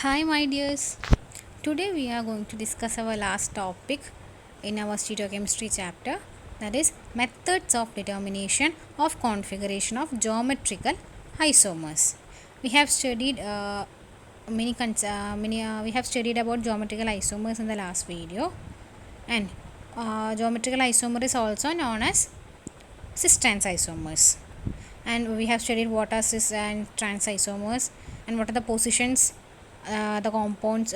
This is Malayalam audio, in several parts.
Hi, my dears. Today we are going to discuss our last topic in our stereochemistry chapter, that is methods of determination of configuration of geometrical isomers. We have studied we have studied about geometrical isomers in the last video, and geometrical isomer is also known as cis trans isomers. And we have studied what are cis and trans isomers and what are the positions the compounds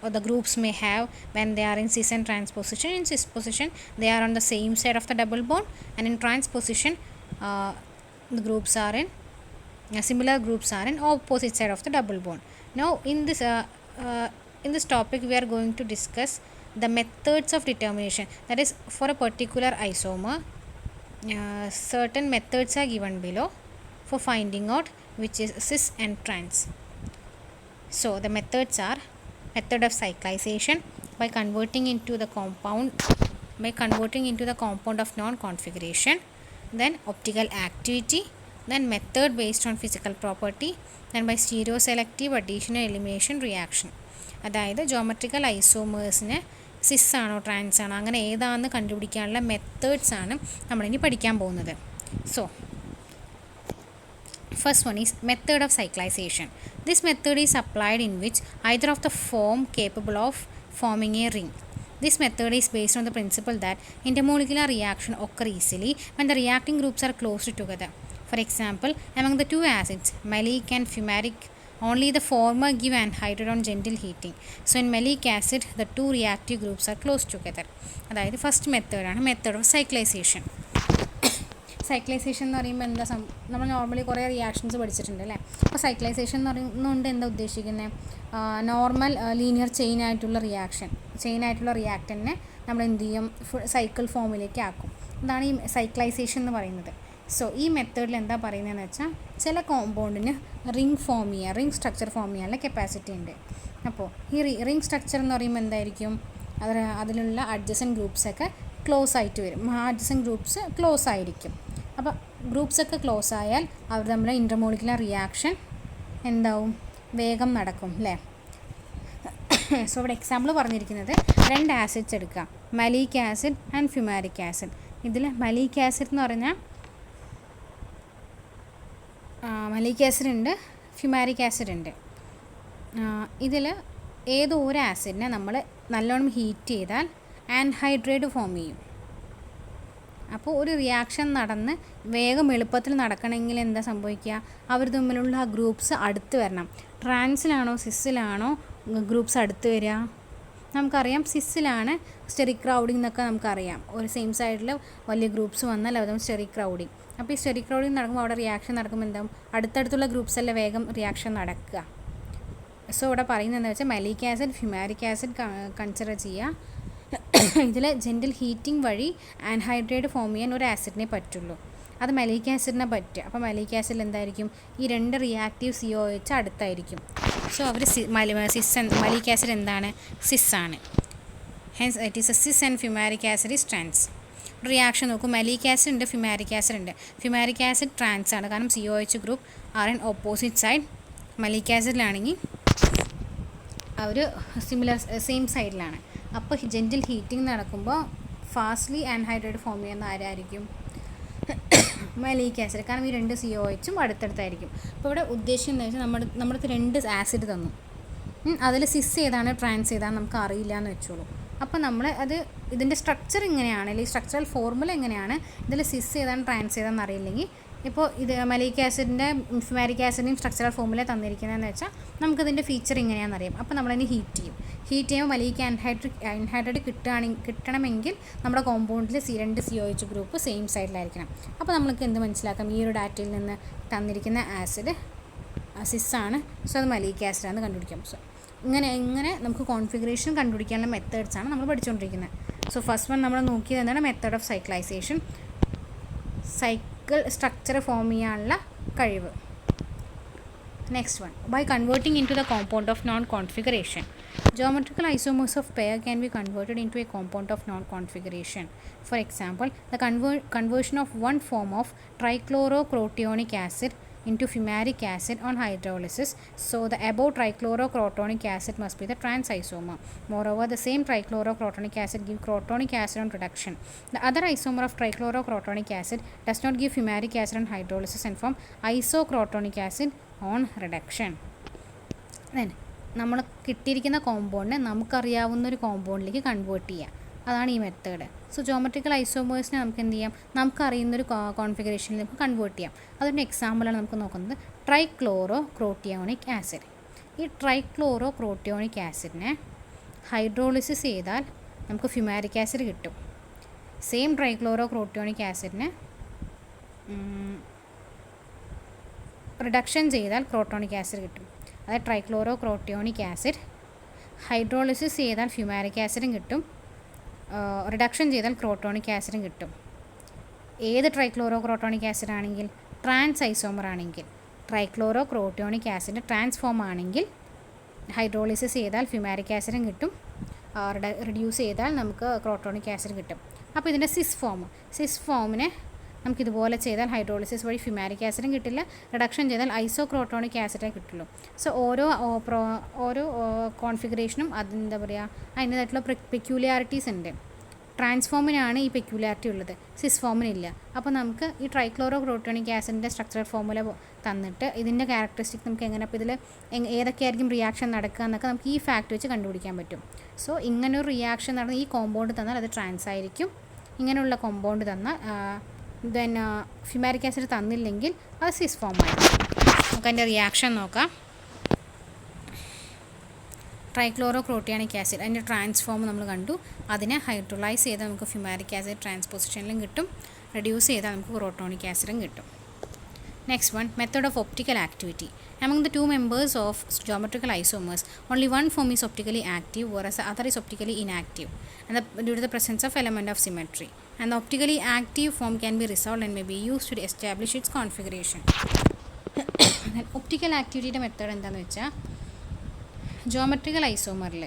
or the groups may have when they are in cis and trans position. In cis position, they are on the same side of the double bond, and in trans position, the groups are in similar groups are in opposite side of the double bond. Now, in this topic, we are going to discuss the methods of determination. That is, for a particular isomer, certain methods are given below for finding out which is cis and trans. So the methods are: method of cyclization by converting into the compound of non-configuration, then optical activity, then method based on physical property, then by stereoselective addition and elimination reaction. അതായത് ജോമെട്രിക്കൽ ഐസോമേഴ്സിന് സിസ് ആണോ ട്രാൻസ് ആണോ അങ്ങനെ ഏതാണെന്ന് കണ്ടുപിടിക്കാനുള്ള മെത്തേഡ്സ് ആണ് നമ്മളിനി പഠിക്കാൻ പോകുന്നത്. So first one is method of cyclization. This method is applied in which either of the form capable of forming a ring. This method is based on the principle that intermolecular reaction occur easily when the reacting groups are close together. For example, among the two acids, malic and fumaric, only the former give anhydride on gentle heating. So in malic acid, the two reactive groups are close together. അതായത് ഫസ്റ്റ് മെത്തേഡാണ് മെത്തേഡ് ഓഫ് സൈക്ലൈസേഷൻ. സൈക്ലൈസേഷൻ എന്ന് പറയുമ്പോൾ എന്താ നമ്മൾ നോർമലി കുറേ റിയാക്ഷൻസ് പഠിച്ചിട്ടുണ്ട് അല്ലേ. അപ്പോൾ സൈക്ലൈസേഷൻ എന്ന് പറയുന്നതുകൊണ്ട് എന്താ ഉദ്ദേശിക്കുന്നത്? നോർമൽ ലീനിയർ ചെയിൻ ആയിട്ടുള്ള റിയാക്ടൻറ്റിനെ നമ്മൾ എന്ത് ചെയ്യും, സൈക്കിൾ ഫോമിലേക്ക് ആക്കും. ഇതാണ് ഈ സൈക്ലൈസേഷൻ എന്ന് പറയുന്നത്. സോ ഈ മെത്തേഡിൽ എന്താ പറയുന്നതെന്ന് വെച്ചാൽ, ചില കോമ്പൗണ്ടിന് റിംഗ് സ്ട്രക്ചർ ഫോം ചെയ്യാനുള്ള കപ്പാസിറ്റി ഉണ്ട്. അപ്പോൾ ഈ റിംഗ് സ്ട്രക്ചർ എന്ന് പറയുമ്പോൾ എന്തായിരിക്കും, അതിലുള്ള അഡ്ജസൻറ്റ് ഗ്രൂപ്പ്സൊക്കെ ക്ലോസ് ആയിട്ട് വരും. അഡ്ജസൻറ്റ് ഗ്രൂപ്പ്സ് ക്ലോസ് ആയിരിക്കും. അപ്പോൾ ഗ്രൂപ്പ്സൊക്കെ ക്ലോസ് ആയാൽ അവർ തമ്മിൽ ഇൻ്റർമോളിക്കുലർ റിയാക്ഷൻ എന്താവും, വേഗം നടക്കും അല്ലേ. സോ ഇവിടെ എക്സാമ്പിൾ പറഞ്ഞിരിക്കുന്നത് രണ്ട് ആസിഡ്സ് എടുക്കുക, മലീക് ആസിഡ് ആൻഡ് ഫ്യുമാരിക് ആസിഡ്. ഇതിൽ മലീക് ആസിഡ് എന്ന് പറഞ്ഞാൽ മലീക് ആസിഡ് ഉണ്ട്, ഫ്യുമാരിക് ആസിഡ് ഉണ്ട്. ഇതിൽ ഏതോ ഒരു ആസിഡിനെ നമ്മൾ നല്ലോണം ഹീറ്റ് ചെയ്താൽ ആൻഹൈഡ്രേറ്റ് ഫോം ചെയ്യും. അപ്പോൾ ഒരു റിയാക്ഷൻ നടന്ന് വേഗം എളുപ്പത്തിൽ നടക്കണമെങ്കിൽ എന്താ സംഭവിക്കുക, അവർ തമ്മിലുള്ള ആ ഗ്രൂപ്പ്സ് അടുത്ത് വരണം. ട്രാൻസിലാണോ സിസ്സിലാണോ ഗ്രൂപ്പ്സ് അടുത്ത് വരിക? നമുക്കറിയാം സിസ്സിലാണ് സ്റ്റെറിക് ക്രൗഡിംഗ് എന്നൊക്കെ നമുക്കറിയാം. ഒരു സെയിം സൈഡിൽ വലിയ ഗ്രൂപ്പ്സ് വന്നാൽ അത് സ്റ്റെറിക് ക്രൗഡിങ്. അപ്പോൾ ഈ സ്റ്റെറിക് ക്രൗഡിങ് നടക്കുമ്പോൾ അവിടെ റിയാക്ഷൻ നടക്കുമ്പോൾ എന്താവും, അടുത്തടുത്തുള്ള ഗ്രൂപ്പ്സ് എല്ലാം വേഗം റിയാക്ഷൻ നടക്കുക. സോ ഇവിടെ പറയുന്നതെന്ന് വെച്ചാൽ മലീക് ആസിഡ് ഫ്യുമാരിക് ആസിഡ് കൺസിഡർ ചെയ്യുക. ഇതിൽ ജെൻറ്റൽ ഹീറ്റിംഗ് വഴി ആൻഹൈഡ്രേറ്റ് ഫോം ചെയ്യാൻ ഒരു ആസിഡിനെ പറ്റുള്ളൂ. അത് മലീക് ആസിഡിനെ പറ്റുക. അപ്പോൾ മലീക് ആസിഡിൽ എന്തായിരിക്കും, ഈ രണ്ട് റിയാക്റ്റീവ് COH അടുത്തായിരിക്കും. സോ അവർ മലീക് ആസിഡ് എന്താണ്, സിസ് ആണ്. Hence it is a cis and fumaric acid is trans. Reaction നോക്കൂ, മലീക് ആസിഡ് ഉണ്ട്, ഫ്യുമാരിക് ആസിഡ് ഉണ്ട്. ഫ്യുമാരിക് ആസിഡ് ട്രാൻസ് ആണ്, കാരണം COH group are in opposite side. Maleic ആസിഡിലാണെങ്കിൽ അവർ സെയിം സൈഡിലാണ്. അപ്പോൾ ജെൻറ്റിൽ ഹീറ്റിംഗ് നടക്കുമ്പോൾ ഫാസ്റ്റ്ലി ആൻഹൈഡ്രേറ്റ് ഫോം ചെയ്യുന്ന ആരായിരിക്കും, മലീക് ആസിഡ്. കാരണം ഈ രണ്ട് COHും അടുത്തടുത്തായിരിക്കും. അപ്പോൾ ഇവിടെ ഉദ്ദേശം എന്താ വെച്ചാൽ, നമ്മുടെ രണ്ട് ആസിഡ് തന്നു, അതിൽ സിസ് ഏതാണ് ട്രാൻസ് ഏതാണെന്ന് നമുക്ക് അറിയില്ല എന്ന് വെച്ചോളൂ. അപ്പോൾ നമ്മൾ ഇതിൻ്റെ സ്ട്രക്ചർ ഇങ്ങനെയാണ്, അല്ലെങ്കിൽ സ്ട്രക്ചറൽ ഫോർമുല എങ്ങനെയാണ്, ഇതിൽ സിസ് ഏതാണ് ട്രാൻസ് ഏതാണെന്ന് അറിയില്ലെങ്കിൽ, ഇപ്പോൾ ഇത് മലീക് ആസിഡിൻ്റെ ഫ്യുമാരിക് ആസിഡിൻ്റെയും സ്ട്രക്ചറൽ ഫോർമുല തന്നിരിക്കുന്നതെന്ന് വെച്ചാൽ നമുക്കതിൻ്റെ ഫീച്ചർ ഇങ്ങനെയാണെന്ന് അറിയാം. അപ്പോൾ നമ്മളതിനെ ഹീറ്റ് ചെയ്യുമ്പോൾ മലീക് ആൻഹൈഡ്രേറ്റ് കിട്ടണമെങ്കിൽ നമ്മുടെ കോമ്പൗണ്ടിൽ രണ്ട് COH ഗ്രൂപ്പ് സെയിം സൈഡിലായിരിക്കണം. അപ്പോൾ നമുക്ക് എന്ത് മനസ്സിലാക്കാം, ഈ ഒരു ഡാറ്റയിൽ നിന്ന് തന്നിരിക്കുന്ന ആസിഡ് സിസ്സാണ്, സോ അത് മലീക് ആസിഡാണെന്ന് കണ്ടുപിടിക്കാം. സോ ഇങ്ങനെ നമുക്ക് കോൺഫിഗറേഷൻ കണ്ടുപിടിക്കാനുള്ള മെത്തേഡ്സാണ് നമ്മൾ പഠിച്ചുകൊണ്ടിരിക്കുന്നത്. സോ ഫസ്റ്റ് വൺ നമ്മൾ നോക്കിയത് എന്താണ്, method of cyclisation, cycle structure form ചെയ്യാനുള്ള കഴിവ്. Next one, by converting into the compound of non-configuration. Geometrical isomers of pair can be converted into a compound of non-configuration. For example, the conversion of one form of trichloroprotionic acid into fumaric acid on hydrolysis. So the above trichlorocrotonic acid must be the trans isomer. Moreover, the same trichlorocrotonic acid gives crotonic acid on reduction. The other isomer of trichlorocrotonic acid does not give fumaric acid on hydrolysis and form isocrotonic acid on reduction. Then നമ്മൾ കിട്ടിയിരിക്കുന്ന കോമ്പൗണ്ടിനെ നമുക്കറിയാവുന്ന ഒരു കോമ്പൗണ്ടിലേക്ക് കൺവേർട്ട് ചെയ്യാം. അതാണ് ഈ മെത്തേഡ്. സോ ജോമെട്രിക്കൽ ഐസോമേഴ്സിനെ നമുക്ക് എന്ത് ചെയ്യാം, നമുക്കറിയുന്നൊരു കോൺഫിഗറേഷനിൽ നമുക്ക് കൺവേർട്ട് ചെയ്യാം. അതിൻ്റെ എക്സാമ്പിളാണ് നമുക്ക് നോക്കുന്നത് ട്രൈക്ലോറോക്രോട്ടിയോണിക് ആസിഡ്. ഈ ട്രൈക്ലോറോക്രോട്ടിയോണിക് ആസിഡിനെ ഹൈഡ്രോളിസിസ് ചെയ്താൽ നമുക്ക് ഫ്യൂമാരിക് ആസിഡ് കിട്ടും. സെയിം ട്രൈക്ലോറോക്രോട്ടിയോണിക് ആസിഡിനെ റിഡക്ഷൻ ചെയ്താൽ ക്രോട്ടോണിക് ആസിഡ് കിട്ടും. അതായത് ട്രൈക്ലോറോക്രോട്ടിയോണിക് ആസിഡ് ഹൈഡ്രോളിസിസ് ചെയ്താൽ ഫ്യൂമാരിക് ആസിഡും കിട്ടും, റിഡക്ഷൻ ചെയ്താൽ ക്രോട്ടോണിക് ആസിഡും കിട്ടും. ഏത് ട്രൈക്ലോറോക്രോട്ടോണിക് ആസിഡ് ആണെങ്കിൽ, ട്രാൻസ് ഐസോമർ ആണെങ്കിൽ, ട്രൈക്ലോറോക്രോട്ടിയോണിക് ആസിഡ് ട്രാൻസ്ഫോം ആണെങ്കിൽ ഹൈഡ്രോളിസിസ് ചെയ്താൽ ഫ്യൂമാരിക് ആസിഡും കിട്ടും, റിഡ്യൂസ് ചെയ്താൽ നമുക്ക് ക്രോട്ടോണിക് ആസിഡ് കിട്ടും. അപ്പോൾ ഇതിൻ്റെ സിസ് ഫോമിനെ നമുക്കിതുപോലെ ചെയ്താൽ ഹൈഡ്രോളിസിസ് വഴി ഫ്യൂമാരിക് ആസിഡും കിട്ടില്ല, റിഡക്ഷൻ ചെയ്താൽ ഐസോക്രോട്ടോണിക് ആസിഡേ കിട്ടുള്ളൂ. സോ ഓരോ കോൺഫിഗറേഷനും അതെന്താ പറയുക, അതിൻ്റേതായിട്ടുള്ള പെക്യൂലിയാരിറ്റീസ് ഉണ്ട്. ട്രാൻസ്ഫോമിനാണ് ഈ പെക്യൂലിയാരിറ്റി ഉള്ളത്, സിസ് ഫോമിനില്ല. അപ്പോൾ നമുക്ക് ഈ ട്രൈക്ലോറോക്രോട്ടോണിക് ആസിഡിൻ്റെ സ്ട്രക്ചറൽ ഫോർമുല തന്നിട്ട് ഇതിൻ്റെ ക്യാരക്ടറിസ്റ്റിക് നമുക്ക് എങ്ങനെ, അപ്പോൾ ഇതിൽ ഏതൊക്കെയായിരിക്കും റിയാക്ഷൻ നടക്കുക എന്നൊക്കെ നമുക്ക് ഈ ഫാക്ട് വെച്ച് കണ്ടുപിടിക്കാൻ പറ്റും. സോ ഇങ്ങനൊരു റിയാക്ഷൻ നടന്ന് ഈ കോമ്പൗണ്ട് തന്നാൽ അത് ട്രാൻസ് ആയിരിക്കും, ഇങ്ങനെയുള്ള കോമ്പൗണ്ട് തന്നാൽ ദെൻ ഫ്യൂമാരിക് ആസിഡ് തന്നില്ലെങ്കിൽ അത് സിസ് ഫോം ആയിരിക്കും. നമുക്ക് അതിൻ്റെ റിയാക്ഷൻ നോക്കാം. ട്രൈക്ലോറോക്രോട്ടിയോണിക് ആസിഡ് അതിൻ്റെ ട്രാൻസ്ഫോം നമ്മൾ കണ്ടു. അതിനെ ഹൈഡ്രോളൈസ് ചെയ്താൽ നമുക്ക് ഫ്യൂമാരിക് ആസിഡ് ട്രാൻസ്പോസിഷനിലും കിട്ടും, റെഡ്യൂസ് ചെയ്താൽ നമുക്ക് ക്രോട്ടോണിക് ആസിഡും കിട്ടും. Next one, method of optical activity. Among the two members of geometrical isomers, only one form is optically active, whereas the other is optically inactive, and due to the presence of element of symmetry. And the optically active form can be resolved and may be used to establish its configuration. Optical ആക്ടിവിറ്റിയുടെ മെത്തേഡ് എന്താണെന്ന് വെച്ചാൽ, ജോമെട്രിക്കൽ ഐസോമറിൽ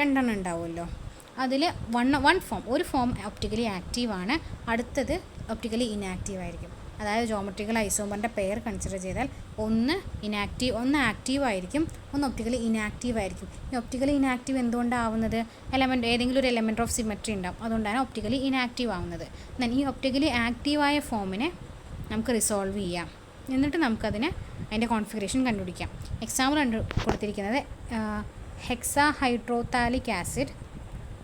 രണ്ടെണ്ണം ഉണ്ടാവുമല്ലോ, അതിൽ ഒരു ഫോം ഒപ്റ്റിക്കലി ആക്റ്റീവാണ്, അടുത്തത് ഒപ്റ്റിക്കലി ഇനാക്റ്റീവ് ആയിരിക്കും. അതായത് ജോമെട്രിക്കൽ ഐസോമറിൻ്റെ പെയർ കൺസിഡർ ചെയ്താൽ ഒന്ന് ആക്റ്റീവ് ആയിരിക്കും, ഒന്ന് ഒപ്റ്റിക്കലി ഇനാക്റ്റീവ് ആയിരിക്കും. ഈ ഒപ്റ്റിക്കലി ഇനാക്റ്റീവ് എന്തുകൊണ്ടാവുന്നത്, ഏതെങ്കിലും ഒരു എലമെൻറ്റ് ഓഫ് സിമെട്രി ഉണ്ടാവും, അതുകൊണ്ടാണ് ഒപ്റ്റിക്കലി ഇനാക്റ്റീവ് ആവുന്നത്. എന്നാൽ ഈ ഒപ്റ്റിക്കലി ആക്റ്റീവായ ഫോമിനെ നമുക്ക് റിസോൾവ് ചെയ്യാം, എന്നിട്ട് നമുക്കതിനെ അതിൻ്റെ കോൺഫിഗറേഷൻ കണ്ടുപിടിക്കാം. എക്സാമ്പിൾ കൊടുത്തിരിക്കുന്നത് ഹെക്സാ ഹൈഡ്രോതാലിക് ആസിഡ്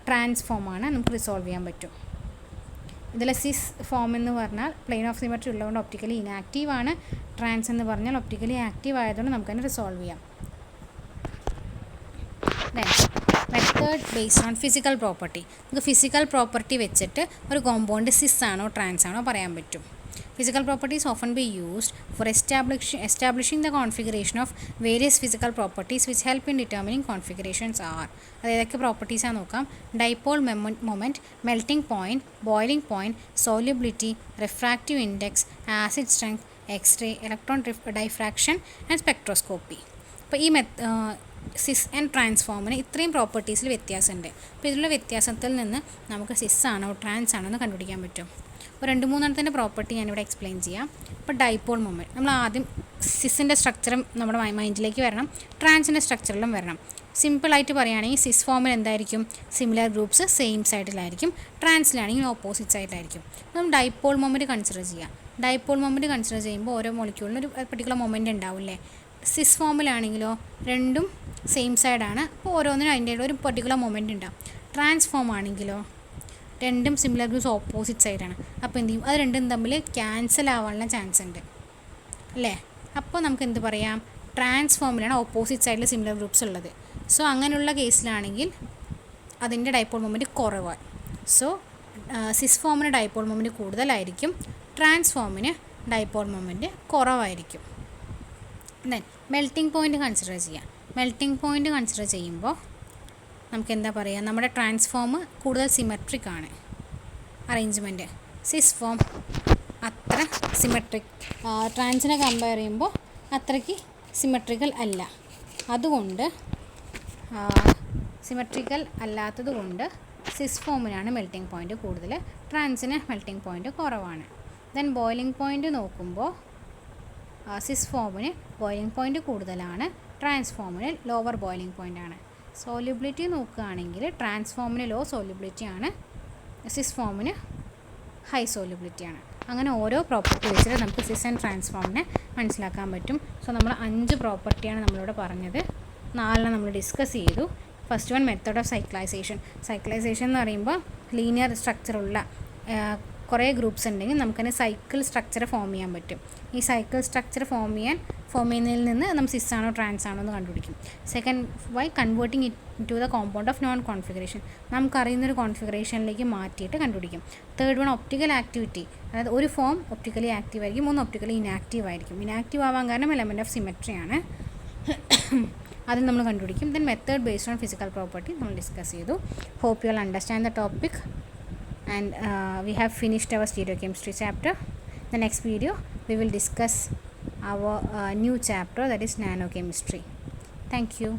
ട്രാൻസ്ഫോമാണ്, നമുക്ക് റിസോൾവ് ചെയ്യാൻ പറ്റും. ഇതിൽ സിസ് ഫോം എന്ന് പറഞ്ഞാൽ പ്ലെയിൻ ഓഫ് സിമെട്രി ഉള്ളതുകൊണ്ട് ഒപ്റ്റിക്കലി ഇനാക്റ്റീവ് ആണ്, ട്രാൻസ് എന്ന് പറഞ്ഞാൽ ഒപ്റ്റിക്കലി ആക്റ്റീവ് ആയതുകൊണ്ട് നമുക്കതിനെ റിസോൾവ് ചെയ്യാം. Method based on physical property. നമുക്ക് ഫിസിക്കൽ പ്രോപ്പർട്ടി വെച്ചിട്ട് ഒരു കോമ്പൗണ്ട് സിസ് ആണോ ട്രാൻസ് ആണോ പറയാൻ പറ്റും. Physical properties often be used for establishing the configuration of various physical properties which help in determining configurations are. അതൊക്കെ പ്രോപ്പർട്ടീസാണ് നോക്കാം. Dipole moment, melting point, boiling point, solubility, refractive index, acid strength, X ray, electron diffraction and spectroscopy. അപ്പോൾ ഈ സിസ് ആൻഡ് ട്രാൻസ്ഫോമിന് ഇത്രയും പ്രോപ്പർട്ടീസിൽ വ്യത്യാസമുണ്ട്. അപ്പോൾ ഇതിലുള്ള വ്യത്യാസത്തിൽ നിന്ന് നമുക്ക് സിസ് ആണോ ട്രാൻസ് ആണോ എന്ന് കണ്ടുപിടിക്കാൻ പറ്റും. ഒരു 2-3 പ്രോപ്പർട്ടി ഞാനിവിടെ എക്സ്പ്ലെയിൻ ചെയ്യാം. ഇപ്പോൾ ഡൈപോൾ മൊമെൻറ്റ്, നമ്മൾ ആദ്യം സിസിൻ്റെ സ്ട്രക്ചറും നമ്മുടെ മൈൻഡിലേക്ക് വരണം, ട്രാൻസിൻ്റെ സ്ട്രക്ചറിലും വരണം. സിമ്പിളായിട്ട് പറയുകയാണെങ്കിൽ സിസ് ഫോമിൽ എന്തായിരിക്കും, സിമിലർ ഗ്രൂപ്പ്സ് സെയിം സൈഡിലായിരിക്കും, ട്രാൻസിലാണെങ്കിൽ ഓപ്പോസിറ്റ് സൈഡിലായിരിക്കും. നമ്മൾ ഡൈപോൾ മൊമെൻറ്റ് കൺസിഡർ ചെയ്യാം. ഡൈപോൾ മൊമെൻറ്റ് കൺസിഡർ ചെയ്യുമ്പോൾ ഓരോ മോളിക്യൂളിനും ഒരു പെർട്ടിക്കുലർ മൊമെൻറ്റ് ഉണ്ടാവില്ലേ. സിസ് ഫോമിലാണെങ്കിലോ രണ്ടും സെയിം സൈഡാണ്, അപ്പോൾ ഓരോന്നിനും അതിൻ്റെ ഒരു പെർട്ടിക്കുലർ മൊമെൻറ്റ് ഉണ്ടാവും. ട്രാൻസ്ഫോം ആണെങ്കിലോ രണ്ടും സിമിലർ ഗ്രൂപ്പ്സ് ഓപ്പോസിറ്റ് സൈഡാണ്, അപ്പോൾ എന്ത് ചെയ്യും, അത് രണ്ടും തമ്മിൽ ക്യാൻസൽ ആവാനുള്ള ചാൻസ് ഉണ്ട് അല്ലേ. അപ്പോൾ നമുക്ക് എന്ത് പറയാം, ട്രാൻസ്ഫോമിലാണ് ഓപ്പോസിറ്റ് സൈഡിൽ സിമിലർ ഗ്രൂപ്പ്സ് ഉള്ളത്. സോ അങ്ങനെയുള്ള കേസിലാണെങ്കിൽ അതിൻ്റെ ഡൈപോൾ മൊമെൻറ്റ് കുറവാണ്. സോ സിസ് ഫോമിന് ഡൈപോൾ മൊമെൻറ്റ് കൂടുതലായിരിക്കും, ട്രാൻസ്ഫോമിന് ഡൈപോൾ മൊമെൻറ്റ് കുറവായിരിക്കും. ദെൻ മെൽറ്റിംഗ് പോയിൻറ്റ് കൺസിഡർ ചെയ്യാം. മെൽറ്റിംഗ് പോയിൻറ്റ് കൺസിഡർ ചെയ്യുമ്പോൾ നമുക്ക് എന്താ പറയുക, നമ്മുടെ ട്രാൻസ്ഫോം കൂടുതൽ സിമെട്രിക് ആണ് അറേഞ്ച്മെൻറ്റ്, സിസ് ഫോം അത്ര സിമെട്രിക്, ട്രാൻസിനെ കമ്പയർ ചെയ്യുമ്പോൾ അത്രയ്ക്ക് സിമെട്രിക്കൽ അല്ല. അതുകൊണ്ട് സിമെട്രിക്കൽ അല്ലാത്തത് കൊണ്ട് സിസ് ഫോമിനാണ് മെൽറ്റിംഗ് പോയിൻറ്റ് കൂടുതൽ, ട്രാൻസിന് മെൽറ്റിംഗ് പോയിൻറ്റ് കുറവാണ്. ദെൻ ബോയിലിംഗ് പോയിൻറ്റ് നോക്കുമ്പോൾ സിസ് ഫോമിന് ബോയിലിംഗ് പോയിൻറ്റ് കൂടുതലാണ്, ട്രാൻസ്ഫോമിന് ലോവർ ബോയിലിംഗ് പോയിൻ്റ് ആണ്. സോല്യൂബിലിറ്റി നോക്കുകയാണെങ്കിൽ ട്രാൻസ്ഫോമിന് ലോ സോല്യൂബിലിറ്റി ആണ്, സിസ് ഫോമിന് ഹൈ സോല്യൂബിലിറ്റി ആണ്. അങ്ങനെ ഓരോ പ്രോപ്പർട്ടി വെച്ചിട്ട് നമുക്ക് സിസ് ആൻഡ് ട്രാൻസ്ഫോമിനെ മനസ്സിലാക്കാൻ പറ്റും. സോ നമ്മൾ 5 പ്രോപ്പർട്ടിയാണ് നമ്മളിവിടെ പറഞ്ഞത്, 4 നമ്മൾ ഡിസ്കസ് ചെയ്തു. First one method of cyclisation. Cyclisation എന്ന് പറയുമ്പോൾ ലീനിയർ സ്ട്രക്ചറുള്ള കുറേ ഗ്രൂപ്പ്സ് ഉണ്ടെങ്കിൽ നമുക്കതിന് സൈക്കിൾ സ്ട്രക്ചർ ഫോം ചെയ്യാൻ പറ്റും. ഈ സൈക്കിൾ സ്ട്രക്ചർ ഫോം ചെയ്യുന്നതിൽ നിന്ന് നമ്മൾ സിസ് ആണോ ട്രാൻസ് ആണോ എന്ന് കണ്ടുപിടിക്കും. Second way converting it to the compound of known configuration, നമുക്കറിയുന്നൊരു കോൺഫിഗറേഷനിലേക്ക് മാറ്റിയിട്ട് കണ്ടുപിടിക്കും. തേർഡ് വൺ ഒപ്റ്റിക്കൽ ആക്ടിവിറ്റി, അതായത് ഒരു ഫോം ഒപ്റ്റിക്കലി ആക്റ്റീവ് ആയിരിക്കും, 3 ഒപ്റ്റിക്കലി ഇനാക്റ്റീവ് ആയിരിക്കും. ഇനാക്റ്റീവ് ആവാൻ കാരണം എലമെൻറ്റ് ഓഫ് സിമെട്രി ആണ്, അതിൽ നമ്മൾ കണ്ടുപിടിക്കും. Then method based on physical property നമ്മൾ ഡിസ്കസ് ചെയ്തു. Hope you all understand the topic and we have finished our stereochemistry chapter. The next video we will discuss our new chapter, that is nanochemistry. Thank you.